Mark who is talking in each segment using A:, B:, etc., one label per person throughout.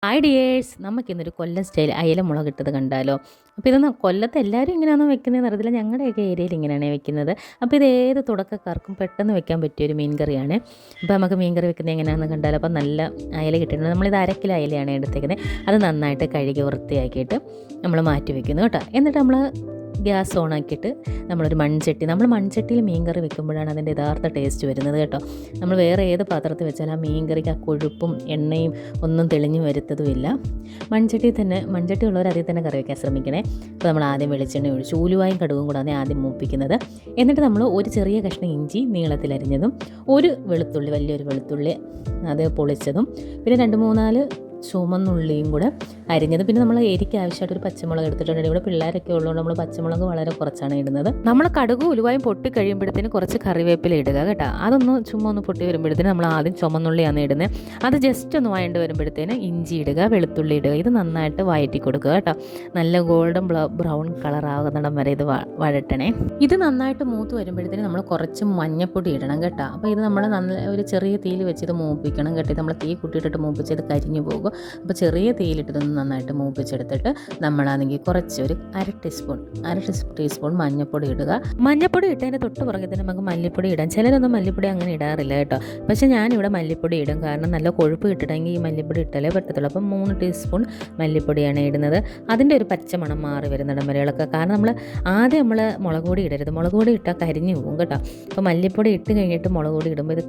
A: Hi dears, നമുക്കിന്നൊരു കൊല്ലം style അയല മുളക് ഇട്ടത് കണ്ടാലോ. അപ്പോൾ ഇതൊന്ന് കൊല്ലത്ത് എല്ലാവരും ഇങ്ങനെയാണോ വെക്കുന്നതെന്ന് അറിയത്തില്ല, ഞങ്ങളുടെയൊക്കെ ഏരിയയിൽ ഇങ്ങനെയാണ് വെക്കുന്നത്. അപ്പോൾ ഇത് ഏത് തുടക്കക്കാർക്കും പെട്ടെന്ന് വെക്കാൻ പറ്റിയൊരു മീൻ കറിയാണ്. അപ്പോൾ നമുക്ക് മീൻ കറി വെക്കുന്നത് എങ്ങനെയാണെന്ന് കണ്ടാലോ. അപ്പോൾ നല്ല അയല കിട്ടുന്നത്, നമ്മളിത് അരക്കിലോ അയലയാണ് എടുത്തേക്കുന്നത്. അത് നന്നായിട്ട് കഴുകി വൃത്തിയാക്കിയിട്ട് നമ്മൾ മാറ്റി വെക്കുന്നു കേട്ടോ. എന്നിട്ട് നമ്മൾ ഗ്യാസ് ഓണാക്കിയിട്ട് നമ്മളൊരു മൺചട്ടിയിൽ മീൻ കറി വെക്കുമ്പോഴാണ് അതിൻ്റെ യഥാർത്ഥ ടേസ്റ്റ് വരുന്നത് കേട്ടോ. നമ്മൾ വേറെ ഏത് പാത്രത്തിൽ വെച്ചാൽ ആ മീൻ കറിക്ക് ആ കൊഴുപ്പും എണ്ണയും ഒന്നും തെളിഞ്ഞു വരുത്തതുമില്ല. മൺചട്ടി ഉള്ളവർ അതിൽ തന്നെ കറി വയ്ക്കാൻ ശ്രമിക്കണേ. അപ്പോൾ നമ്മൾ ആദ്യം വെളിച്ചെണ്ണ ഒഴിച്ച് ഉലുവായും കടുകും കൂടാണ് ആദ്യം മൂപ്പിക്കുന്നത്. എന്നിട്ട് നമ്മൾ ഒരു ചെറിയ കഷ്ണം ഇഞ്ചി നീളത്തിലരിഞ്ഞതും, ഒരു വെളുത്തുള്ളി, വലിയൊരു വെളുത്തുള്ളി അത് പൊളിച്ചതും, പിന്നെ 2-3-4 ചുമന്നുള്ളിയും കൂടെ അരിഞ്ഞത്, പിന്നെ നമ്മൾ എരിക്ക് ആവശ്യമായിട്ട് ഒരു പച്ചമുളക് എടുത്തിട്ടുണ്ട്. ഇവിടെ പിള്ളേരൊക്കെ ഉള്ളതുകൊണ്ട് നമ്മൾ പച്ചമുളക് വളരെ കുറച്ചാണ് ഇടുന്നത്. നമ്മൾ കടുകും ഉലുവായും പൊട്ടി കഴിയുമ്പോഴത്തേന് കുറച്ച് കറിവേപ്പില ഇടുക കേട്ടോ. അതൊന്ന് ചുമ്മാ ഒന്ന് പൊട്ടി വരുമ്പോഴത്തേന് നമ്മൾ ആദ്യം ചുമന്നുള്ളിയാണ് ഇടുന്നത്. അത് ജസ്റ്റ് ഒന്ന് വഴണ്ട് വരുമ്പോഴത്തേന് ഇഞ്ചി ഇടുക, വെളുത്തുള്ളി ഇടുക. ഇത് നന്നായിട്ട് വഴറ്റി കൊടുക്കുക കേട്ടോ. നല്ല ഗോൾഡൻ ബ്രൗൺ കളറാകുന്നിടം വരെ ഇത് വഴറ്റണേ. ഇത് നന്നായിട്ട് മൂത്ത് വരുമ്പോഴത്തേന് നമ്മൾ കുറച്ച് മഞ്ഞപ്പൊടി ഇടണം കേട്ടോ. അപ്പോൾ ഇത് നമ്മൾ ഒരു ചെറിയ തീയിൽ വെച്ച് ഇത് മൂപ്പിക്കണം കേട്ടോ. ഇത് നമ്മൾ തീ കൂട്ടിയിട്ടിട്ട് മൂപ്പിച്ച് ഇത് കരിഞ്ഞു പോകും. അപ്പോൾ ചെറിയ തീയിലിട്ടതൊന്ന് നന്നായിട്ട് മൂപ്പിച്ചെടുത്തിട്ട് നമ്മളാണെങ്കിൽ കുറച്ച് ഒരു അര ടീസ്പൂൺ മഞ്ഞൾപ്പൊടി ഇടുക. മഞ്ഞൾപ്പൊടി ഇട്ടതിൻ്റെ തൊട്ട് പുറകെ തന്നെ നമുക്ക് മല്ലിപ്പൊടി ഇടാം. ചിലരൊന്നും മല്ലിപ്പൊടി അങ്ങനെ ഇടാറില്ല കേട്ടോ. പക്ഷേ ഞാനിവിടെ മല്ലിപ്പൊടി ഇടും, കാരണം നല്ല കൊഴുപ്പ് കിട്ടണമെങ്കിൽ ഈ മല്ലിപ്പൊടി ഇട്ടാലേ പറ്റത്തുള്ളൂ. അപ്പം 3 ടീസ്പൂൺ മല്ലിപ്പൊടിയാണ് ഇടുന്നത്. അതിൻ്റെ ഒരു പച്ചമണം മാറി വരുന്നിടം വരെ ഇളക്കുക. കാരണം നമ്മൾ മുളക് പൊടി ഇടരുത്, മുളക് പൊടി ഇട്ടാൽ കരിഞ്ഞു പോകും കേട്ടോ. അപ്പോൾ മല്ലിപ്പൊടി ഇട്ട് കഴിഞ്ഞിട്ട് മുളക് പൊടി ഇടുമ്പോൾ ഇത്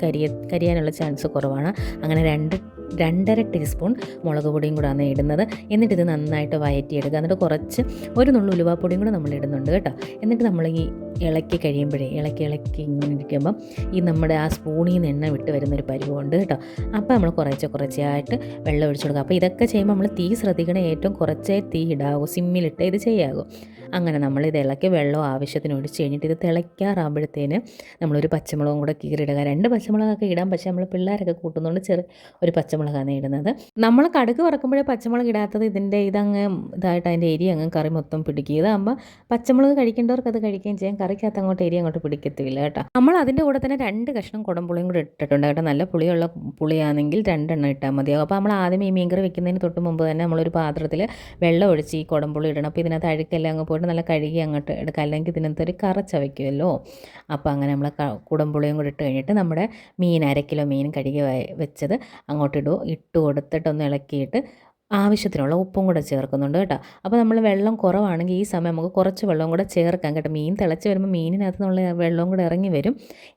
A: കരിയാനുള്ള ചാൻസ് കുറവാണ്. അങ്ങനെ 2.5 ടീസ്പൂൺ മുളക് പൊടിയും കൂടാണ് ഇടുന്നത്. എന്നിട്ട് ഇത് നന്നായിട്ട് വഴറ്റിയെടുക്കുക. എന്നിട്ട് കുറച്ച് ഒരു നുള്ളു ഉലുവാപ്പൊടിയും കൂടെ നമ്മൾ ഇടുന്നുണ്ട് കേട്ടോ. എന്നിട്ട് നമ്മൾ ഈ ഇളക്കി കഴിയുമ്പോഴേ ഇളക്കി ഇങ്ങനെ ഇരിക്കുമ്പം ഈ നമ്മുടെ ആ സ്പൂണിൽ നിന്ന് എണ്ണ വിട്ട് വരുന്നൊരു പരുവമുണ്ട് കേട്ടോ. അപ്പോൾ നമ്മൾ കുറച്ചായിട്ട് വെള്ളം ഒഴിച്ചു കൊടുക്കുക. അപ്പോൾ ഇതൊക്കെ ചെയ്യുമ്പോൾ നമ്മൾ തീ ശ്രദ്ധിക്കണേ, ഏറ്റവും കുറച്ചേ തീ ഇടാവൂ, സിമ്മിലിട്ട് ഇത് ചെയ്യാകും. അങ്ങനെ നമ്മളിത് ഇളക്കി വെള്ളം ആവശ്യത്തിന് ഒഴിച്ച് കഴിഞ്ഞിട്ട് ഇത് തിളയ്ക്കാറാകുമ്പോഴത്തേന് നമ്മളൊരു പച്ചമുളകും കൂടെ കീറിയിടുക. 2 പച്ചമുളകൊക്കെ ഇടാം, പക്ഷേ നമ്മൾ പിള്ളേരൊക്കെ കൂട്ടുന്നതുകൊണ്ട് ഒരു പച്ചമുളകാണ് ഇടുന്നത്. നമ്മൾ കടുക് വറക്കുമ്പോഴേ പച്ചമുളക് ഇടാത്തത് ഇതങ്ങ് ഇതായിട്ട് അതിൻ്റെ എരി അങ്ങ് കറി മൊത്തം പിടിക്കുക. ഇതാകുമ്പോൾ പച്ചമുളക് കഴിക്കേണ്ടവർക്ക് അത് കഴിക്കുകയും ചെയ്യാം, കറിക്കകത്ത് അങ്ങോട്ട് എരി അങ്ങോട്ട് പിടിക്കത്തില്ല കേട്ടോ. നമ്മൾ അതിൻ്റെ കൂടെ തന്നെ 2 കഷ്ണം കുടംപുളിയും കൂടെ ഇട്ടിട്ടുണ്ട് കേട്ടോ. നല്ല പുളിയുള്ള പുളിയാണെങ്കിൽ 2 എണ്ണം ഇട്ടാൽ മതിയാകും. അപ്പോൾ നമ്മൾ ആദ്യം ഈ മീൻകറി വെക്കുന്നതിന് തൊട്ട് മുമ്പ് തന്നെ നമ്മളൊരു പാത്രത്തിൽ വെള്ളം ഒഴിച്ച് ഈ കുടംപുളി ഇടണം. അപ്പോൾ ഇതിനകത്ത് അഴുക്കെല്ലാം അങ്ങ് പോയിട്ട് നല്ല കഴുകി അങ്ങോട്ട് എടുക്കുക, അല്ലെങ്കിൽ ഇതിനകത്ത് ഒരു കറ ചവയ്ക്കുമല്ലോ. അപ്പോൾ അങ്ങനെ നമ്മൾ കുടംപുളിയും കൂടെ ഇട്ട് കഴിഞ്ഞിട്ട് നമ്മുടെ മീൻ 1 കിലോ മീൻ കഴുകി വെച്ചത് അങ്ങോട്ട് ഇട്ട് കൊടുത്തിട്ടൊന്ന് ഇളക്കിയിട്ട് ആവശ്യത്തിനുള്ള ഉപ്പും കൂടെ ചേർക്കുന്നുണ്ട് കേട്ടോ. അപ്പോൾ നമ്മൾ വെള്ളം കുറവാണെങ്കിൽ ഈ സമയം നമുക്ക് കുറച്ച് വെള്ളം കൂടെ ചേർക്കാം കേട്ടോ. മീൻ തിളച്ച് വരുമ്പോൾ മീനിനകത്ത് നമ്മൾ വെള്ളവും കൂടെ ഇറങ്ങി വരും.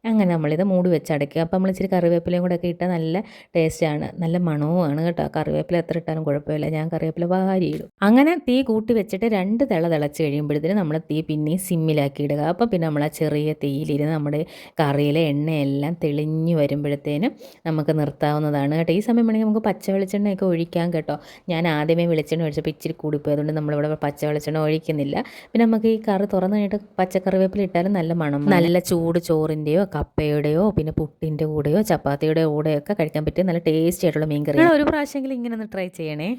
A: അങ്ങനെ നമ്മളിത് മൂടി വെച്ച് അടയ്ക്കുക. അപ്പോൾ നമ്മൾ ഇച്ചിരി കറിവേപ്പിലയും കൂടെ ഒക്കെ ഇട്ടാൽ നല്ല ടേസ്റ്റാണ്, നല്ല മണവുമാണ് കേട്ടോ. കറിവേപ്പില എത്ര ഇട്ടാലും കുഴപ്പമില്ല, ഞാൻ കറിവേപ്പില വാരി ഇടും. അങ്ങനെ തീ കൂട്ടി വെച്ചിട്ട് 2 തിളച്ച് കഴിയുമ്പോഴത്തേന് നമ്മൾ തീ പിന്നെയും സിമ്മിലാക്കി ഇടുക. അപ്പോൾ പിന്നെ നമ്മൾ ആ ചെറിയ തീയിലിരുന്ന് നമ്മുടെ കറിയിലെ എണ്ണയെല്ലാം തെളിഞ്ഞു വരുമ്പോഴത്തേനും നമുക്ക് നിർത്താവുന്നതാണ് കേട്ടോ. ഈ സമയം വേണമെങ്കിൽ നമുക്ക് പച്ച വെളിച്ചെണ്ണയൊക്കെ ഒഴിക്കാം കേട്ടോ. ഞാൻ ആദ്യമേ വെളിച്ചെണ്ണ ഒഴിച്ചപ്പോൾ ഇച്ചിരി കൂടിപ്പോയി, അതുകൊണ്ട് നമ്മളിവിടെ പച്ച വെളിച്ചെണ്ണ ഒഴിക്കുന്നില്ല. പിന്നെ നമുക്ക് ഈ കറി തുറന്നു കഴിഞ്ഞിട്ട് പച്ചക്കറിവേപ്പില ഇട്ടാലും നല്ല മണം, നല്ല ചൂട് ചോറിൻ്റെയോ കപ്പയുടെയോ പിന്നെ പുട്ടിൻ്റെ കൂടെയോ ചപ്പാത്തിയുടെ കൂടെയോ ഒക്കെ കഴിക്കാൻ പറ്റിയ നല്ല ടേസ്റ്റി ആയിട്ടുള്ള മീൻ കറി. ഒരു പ്രാവശ്യമെങ്കിലും ഇങ്ങനെ ഒന്ന് ട്രൈ ചെയ്യണേ.